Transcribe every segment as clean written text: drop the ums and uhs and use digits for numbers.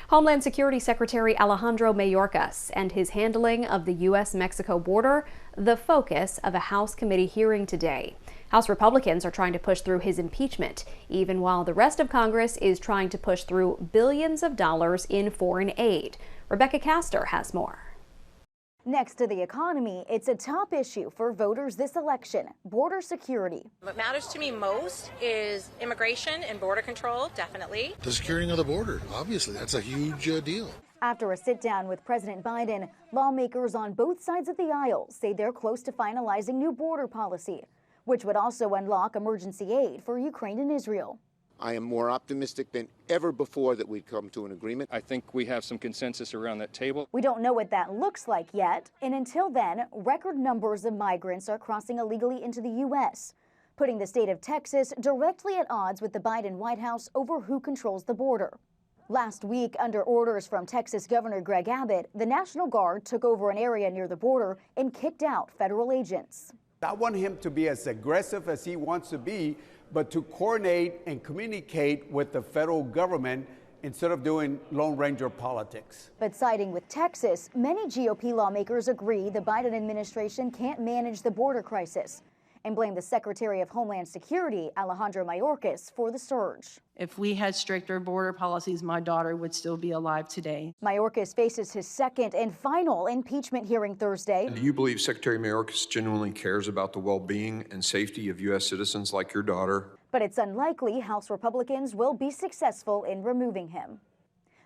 Homeland Security Secretary Alejandro Mayorkas and his handling of the U.S.-Mexico border, the focus of a House committee hearing today. House Republicans are trying to push through his impeachment, even while the rest of Congress is trying to push through billions of dollars in foreign aid. Rebecca Castor has more. Next to the economy, it's a top issue for voters this election: border security. What matters to me most is immigration and border control, definitely. The securing of the border, obviously, that's a huge deal. After a sit-down with President Biden, lawmakers on both sides of the aisle say they're close to finalizing new border policy, which would also unlock emergency aid for Ukraine and Israel. I am more optimistic than ever before that we'd come to an agreement. I think we have some consensus around that table. We don't know what that looks like yet, and until then, record numbers of migrants are crossing illegally into the U.S., putting the state of Texas directly at odds with the Biden White House over who controls the border. Last week, under orders from Texas Governor Greg Abbott, the National Guard took over an area near the border and kicked out federal agents. I want him to be as aggressive as he wants to be, but to coordinate and communicate with the federal government instead of doing Lone Ranger politics. But siding with Texas, many GOP lawmakers agree the Biden administration can't manage the border crisis and blame the Secretary of Homeland Security, Alejandro Mayorkas, for the surge. If we had stricter border policies, my daughter would still be alive today. Mayorkas faces his second and final impeachment hearing Thursday. Do you believe Secretary Mayorkas genuinely cares about the well-being and safety of U.S. citizens like your daughter? But it's unlikely House Republicans will be successful in removing him.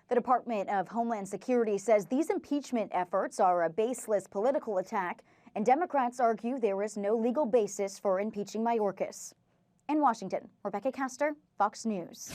The Department of Homeland Security says these impeachment efforts are a baseless political attack, and Democrats argue there is no legal basis for impeaching Mayorkas. In Washington, Rebecca Castor, Fox News.